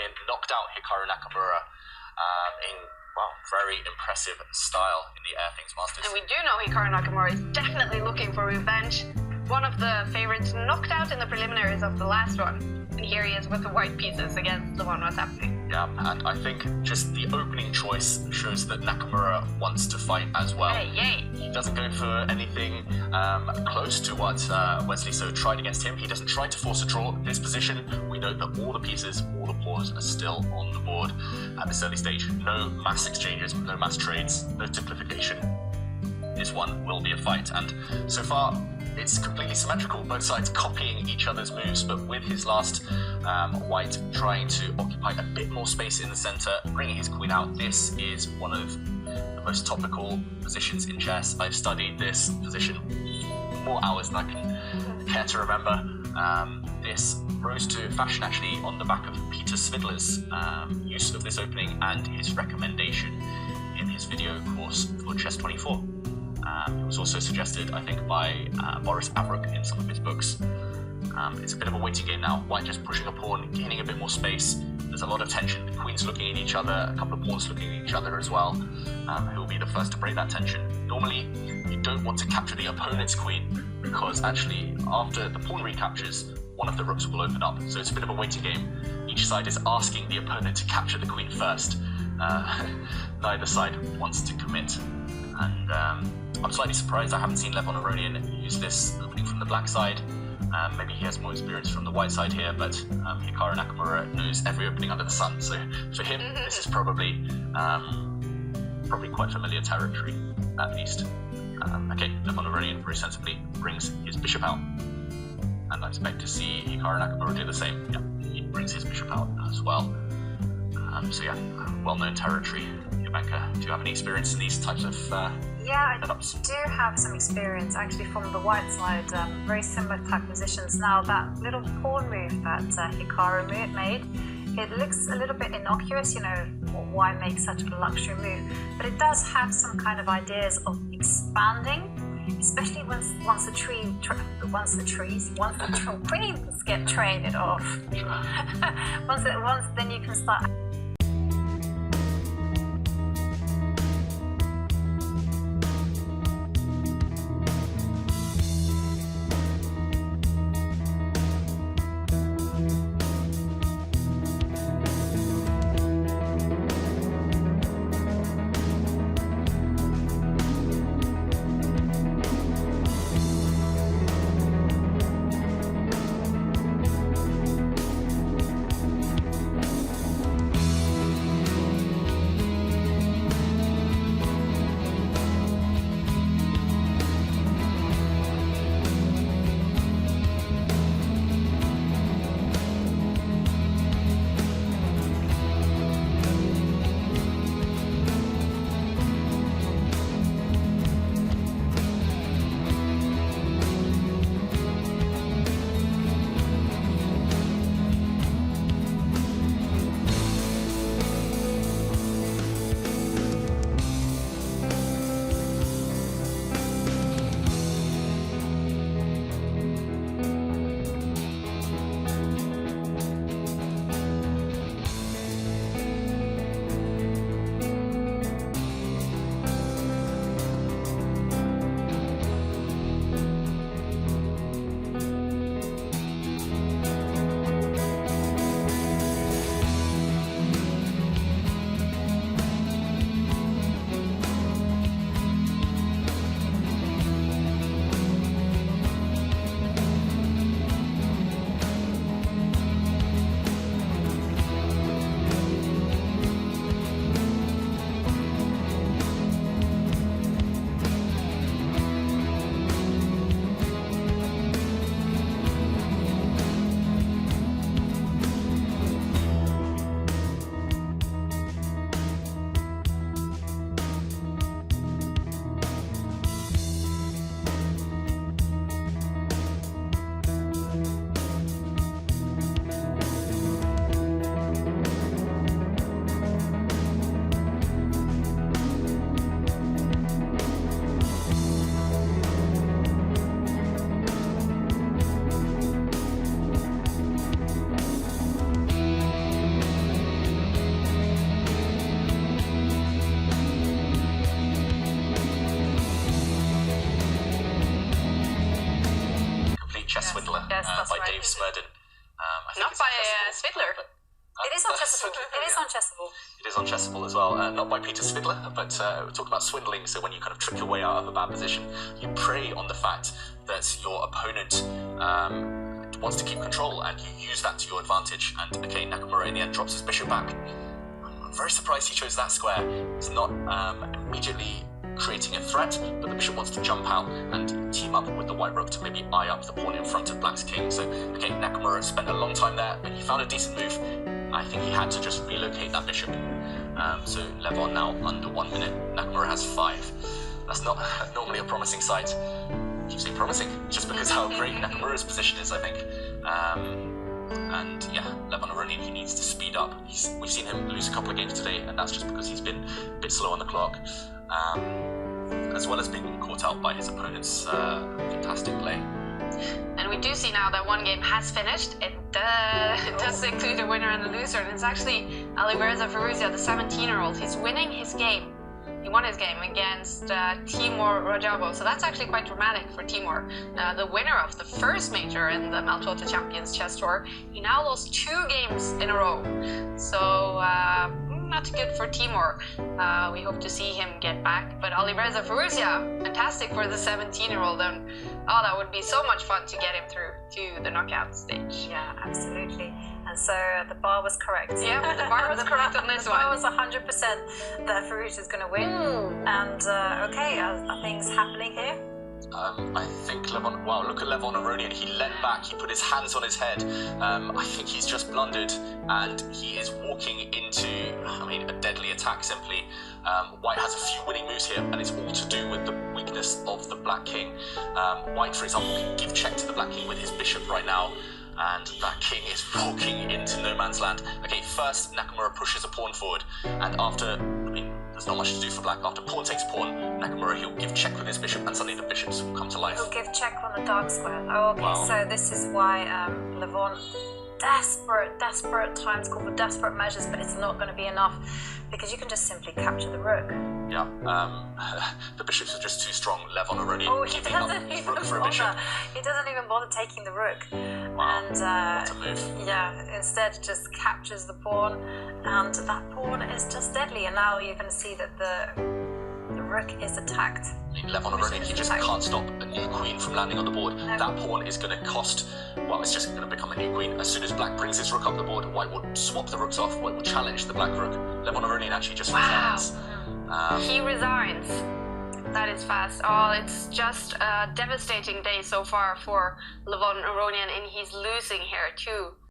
Aronian knocked out Hikaru Nakamura in, well, very impressive style in the Air Things Masters. And we do know Hikaru Nakamura is definitely looking for revenge. One of the favorites knocked out in the preliminaries of the last one. And here he is with the white pieces against Levon what's happening. Yeah, and I think just the opening choice shows that Nakamura wants to fight as well. Hey, yay! He doesn't go for anything close to what Wesley So tried against him. He doesn't try to force a draw. This position, we know that all the pieces, all the pawns are still on the board at this early stage. No mass exchanges, no mass trades, no simplification. This one will be a fight, and so far it's completely symmetrical, both sides copying each other's moves, but with his last white trying to occupy a bit more space in the center, bringing his queen out. This is one of the most topical positions in chess. I've studied this position more hours than I can care to remember. This rose to fashion actually on the back of Peter Svidler's use of this opening and his recommendation in his video course for Chess 24. It was also suggested, I think, by Boris Avruk in some of his books. It's a bit of a waiting game now. White just pushing a pawn, gaining a bit more space. There's a lot of tension. The queen's looking at each other, a couple of pawns looking at each other as well. Who will be the first to break that tension? Normally, you don't want to capture the opponent's queen because actually, after the pawn recaptures, one of the rooks will open up. So it's a bit of a waiting game. Each side is asking the opponent to capture the queen first. Neither side wants to commit. And I'm slightly surprised I haven't seen Levon Aronian use this opening from the black side. Maybe he has more experience from the white side here, but Hikaru Nakamura knows every opening under the sun. So for him, this is probably quite familiar territory, at least. Okay, Levon Aronian very sensibly brings his bishop out. And I expect to see Hikaru Nakamura do the same. Yeah, he brings his bishop out as well. So yeah, well-known territory. Jovanka, do you have any experience in these types of Yeah, I setups? do have some experience actually from the white side, very similar type positions. Now that little pawn move that Hikaru made, it looks a little bit innocuous, you know, why make such a luxury move? But it does have some kind of ideas of expanding, especially once the queens get traded off. once then you can start. Yes, that's by right. Dave Smurden. Not by Svidler. It is on Chessable. It is on Chessable. It is on Chessable as well. Not by Peter Svidler, but we're talking about swindling. So when you kind of trick your way out of a bad position, you prey on the fact that your opponent wants to keep control, and you use that to your advantage. And okay, Nakamura in the end drops his bishop back. I'm very surprised he chose that square. He's not immediately creating a threat, but the bishop wants to jump out and team up with the white rook to maybe eye up the pawn in front of black's king. So okay, Nakamura spent a long time there, but he found a decent move. I think he had to just relocate that bishop. So Levon now under 1 minute. Nakamura has 5. That's not normally a promising sight. I keep saying promising, just because how great Nakamura's position is, I think. And yeah, Levon Aronian, he needs to speed up. We've seen him lose a couple of games today, and that's just because he's been a bit slow on the clock, as well as being caught out by his opponent's fantastic play. And we do see now that one game has finished. It does include a winner and a loser, and it's actually Alireza Firouzja, the 17-year-old. He's winning his game. He won his game against Timur Rajabov, so that's actually quite dramatic for Timur. The winner of the first major in the Meltwater Champions Chess Tour. He now lost 2 games in a row, so not good for Timur. We hope to see him get back. But Alireza Firouzja, fantastic for the 17-year-old, and oh, that would be so much fun to get him through to the knockout stage. Yeah, absolutely. And so the bar was correct. Yeah, the bar was correct on this one. The bar was 100% that Firouzja is going to win. And okay, are things happening here? I think Levon, wow, look at Levon Aronian. He leant back, he put his hands on his head. I think he's just blundered, and he is walking into, a deadly attack simply. White has a few winning moves here, and it's all to do with the weakness of the black king. White, for example, can give check to the black king with his bishop right now, and that king is walking into no man's land. Okay, first Nakamura pushes a pawn forward, and after, there's not much to do for black. After pawn takes pawn, Nakamura, he'll give check with his bishop, and suddenly the bishops will come to life. He'll give check on the dark square. Oh, okay, wow. So this is why Levon, desperate times call for desperate measures, but it's not going to be enough, because you can just simply capture the rook. Yeah, the bishops are just too strong. Levon Aronian. Oh, he doesn't even bother. He doesn't even bother taking the rook. Wow, and what a move. Yeah, instead just captures the pawn, and that pawn is just deadly. And now you're going to see that the rook is attacked. Levon Aronian, he just can't stop a new queen from landing on the board. No. That pawn is going to cost, well, it's just going to become a new queen. As soon as black brings his rook up the board, white will swap the rooks off, white will challenge the black rook. Levon Aronian actually just resigns. He resigns. That is fast. Oh, it's just a devastating day so far for Levon Aronian, and he's losing here too.